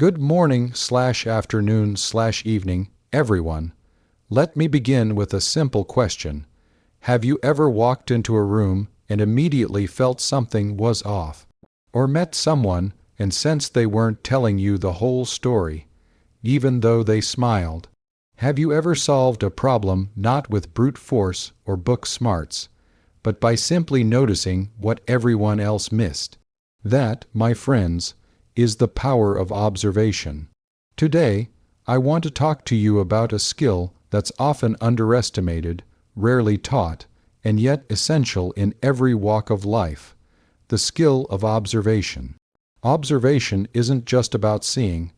Good morning/afternoon/evening, everyone. Let me begin with a simple question. Have you ever walked into a room and immediately felt something was off? Or met someone and sensed they weren't telling you the whole story, even though they smiled? Have you ever solved a problem not with brute force or book smarts, but by simply noticing what everyone else missed? That, my friends, is the power of observation. Today, I want to talk to you about a skill that's often underestimated, rarely taught, and yet essential in every walk of life: the skill of observation. Observation isn't just about seeing,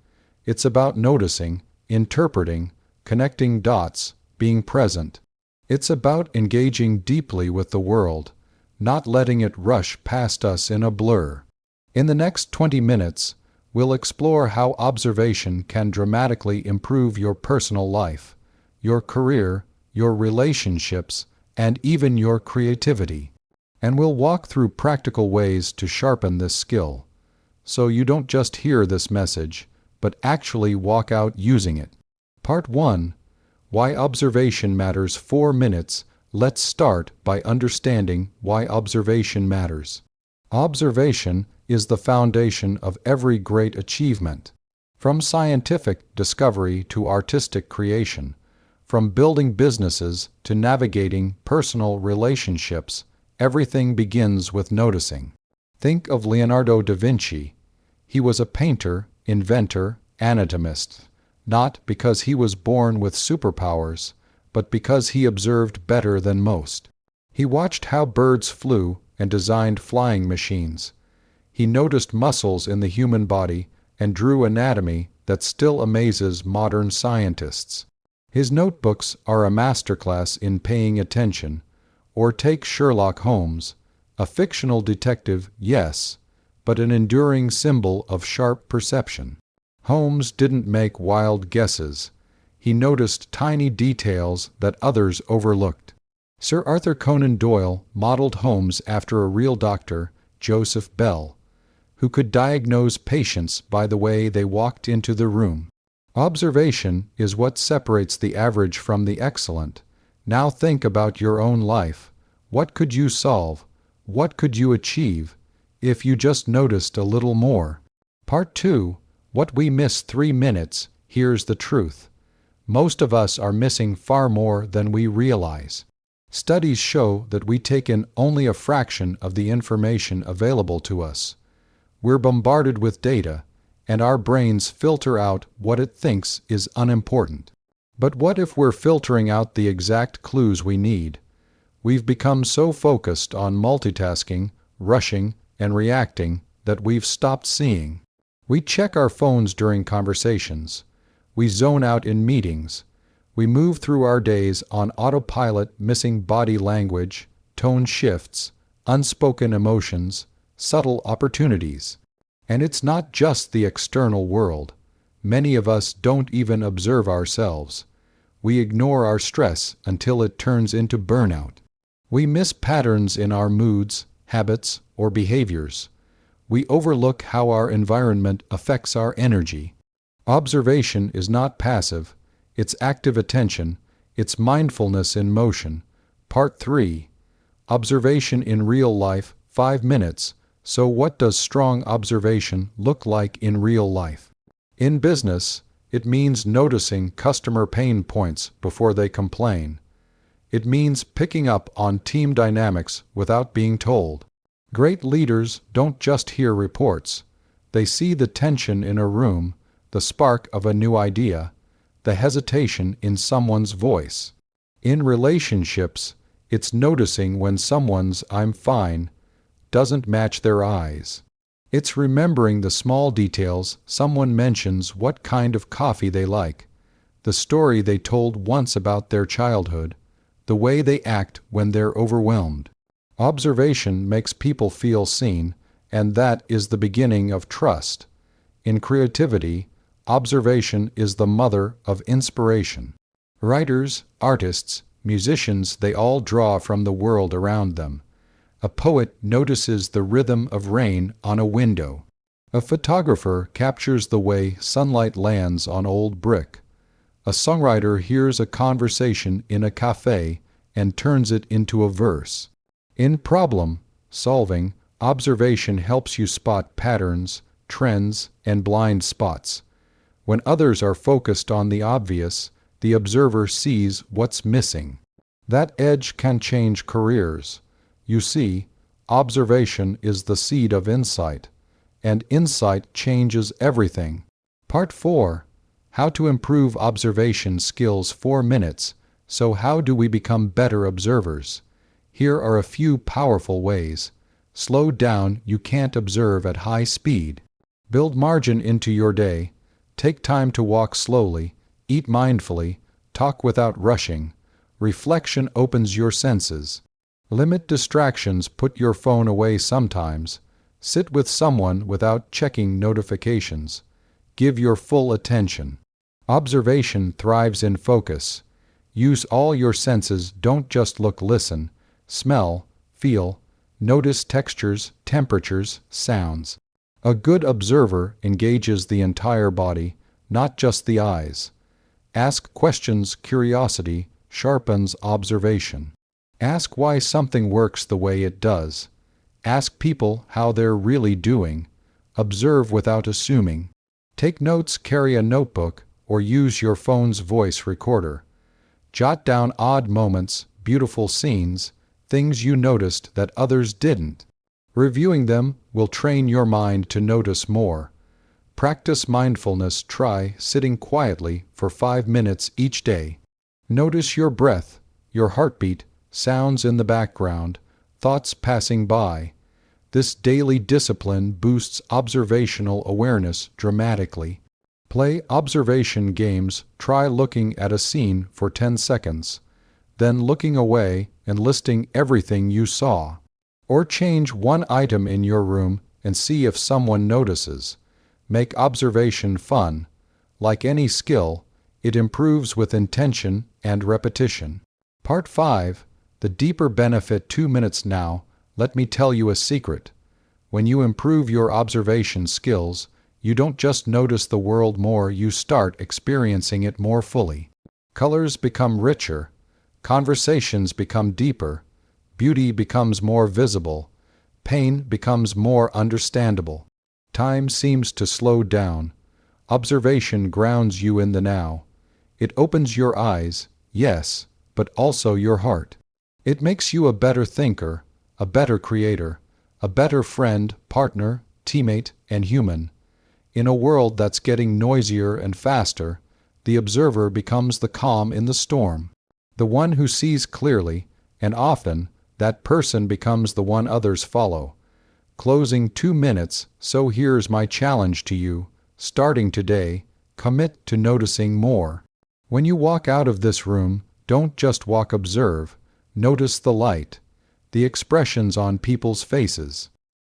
it's about noticing, interpreting, connecting dots, being present. It's about engaging deeply with the world, not letting it rush past us in a blur. In the next 20 minutes, we'll explore how observation can dramatically improve your personal life, your career, your relationships, and even your creativity. And we'll walk through practical ways to sharpen this skill, so you don't just hear this message, but actually walk out using it. Part 1. Why observation matters. 4 minutes. Let's start by understanding why observation matters. Observation is the foundation of every great achievement. From scientific discovery to artistic creation, from building businesses to navigating personal relationships, everything begins with noticing. Think of Leonardo da Vinci. He was a painter, inventor, anatomist, not because he was born with superpowers, but because he observed better than most. He watched how birds flew and designed flying machines. He noticed muscles in the human body and drew anatomy that still amazes modern scientists. His notebooks are a masterclass in paying attention. Or take Sherlock Holmes, a fictional detective, yes, but an enduring symbol of sharp perception. Holmes didn't make wild guesses. He noticed tiny details that others overlooked. Sir Arthur Conan Doyle modeled Holmes after a real doctor, Joseph Bell, who could diagnose patients by the way they walked into the room. Observation is what separates the average from the excellent. Now think about your own life. What could you solve? What could you achieve if you just noticed a little more? Part 2. What we miss. 3 minutes. Here's the truth. Most of us are missing far more than we realize. Studies show that we take in only a fraction of the information available to us. We're bombarded with data, and our brains filter out what it thinks is unimportant. But what if we're filtering out the exact clues we need? We've become so focused on multitasking, rushing, and reacting that we've stopped seeing. We check our phones during conversations. We zone out in meetings. We move through our days on autopilot, missing body language, tone shifts, unspoken emotions, subtle opportunities. And it's not just the external world. Many of us don't even observe ourselves. We ignore our stress until it turns into burnout. We miss patterns in our moods, habits, or behaviors. We overlook how our environment affects our energy. Observation is not passive, it's active attention, it's mindfulness in motion. Part 3. Observation in real life. 5 minutes. So what does strong observation look like in real life? In business, it means noticing customer pain points before they complain. It means picking up on team dynamics without being told. Great leaders don't just hear reports. They see the tension in a room, the spark of a new idea, the hesitation in someone's voice. In relationships, it's noticing when someone's "I'm fine" doesn't match their eyes. It's remembering the small details. Someone mentions what kind of coffee they like, the story they told once about their childhood, the way they act when they're overwhelmed. Observation makes people feel seen, and that is the beginning of trust. In creativity, observation is the mother of inspiration. Writers, artists, musicians, they all draw from the world around them. A poet notices the rhythm of rain on a window. A photographer captures the way sunlight lands on old brick. A songwriter hears a conversation in a cafe and turns it into a verse. In problem solving, observation helps you spot patterns, trends, and blind spots. When others are focused on the obvious, the observer sees what's missing. That edge can change careers. You see, observation is the seed of insight, and insight changes everything. Part 4. How to improve observation skills. 4 minutes. So how do we become better observers? Here are a few powerful ways. Slow down, you can't observe at high speed. Build margin into your day. Take time to walk slowly, eat mindfully, talk without rushing. Reflection opens your senses. Limit distractions, put your phone away sometimes. Sit with someone without checking notifications. Give your full attention. Observation thrives in focus. Use all your senses, don't just look, listen, smell, feel, notice textures, temperatures, sounds. A good observer engages the entire body, not just the eyes. Ask questions, curiosity sharpens observation. Ask why something works the way it does. Ask people how they're really doing. Observe without assuming. Take notes, carry a notebook, or use your phone's voice recorder. Jot down odd moments, beautiful scenes, things you noticed that others didn't. Reviewing them will train your mind to notice more. Practice mindfulness. Try sitting quietly for 5 minutes each day. Notice your breath, your heartbeat, sounds in the background, thoughts passing by. This daily discipline boosts observational awareness dramatically. Play observation games. Try looking at a scene for 10 seconds, then looking away and listing everything you saw. Or change one item in your room and see if someone notices. Make observation fun. Like any skill, it improves with intention and repetition. Part 5. The deeper benefit. 2 minutes now. Let me tell you a secret. When you improve your observation skills, you don't just notice the world more, you start experiencing it more fully. Colors become richer. Conversations become deeper. Beauty becomes more visible. Pain becomes more understandable. Time seems to slow down. Observation grounds you in the now. It opens your eyes, yes, but also your heart. It makes you a better thinker, a better creator, a better friend, partner, teammate, and human. In a world that's getting noisier and faster, the observer becomes the calm in the storm, the one who sees clearly, and often that person becomes the one others follow. Closing. 2 minutes, so here's my challenge to you. Starting today, commit to noticing more. When you walk out of this room, don't just walk, observe. Notice the light, the expressions on people's faces,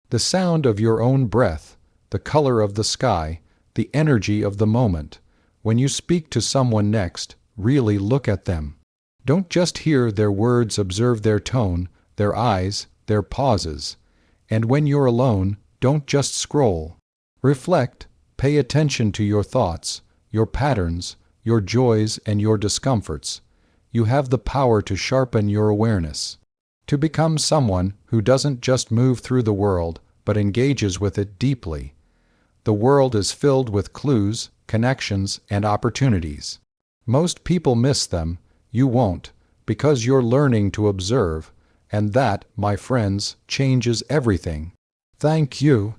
the sound of your own breath, the color of the sky, the energy of the moment. When you speak to someone next, really look at them. Don't just hear their words, observe their tone, their eyes, their pauses. And when you're alone, don't just scroll. Reflect, pay attention to your thoughts, your patterns, your joys and your discomforts. You have the power to sharpen your awareness, to become someone who doesn't just move through the world, but engages with it deeply. The world is filled with clues, connections, and opportunities. Most people miss them. You won't, because you're learning to observe, and that, my friends, changes everything. Thank you.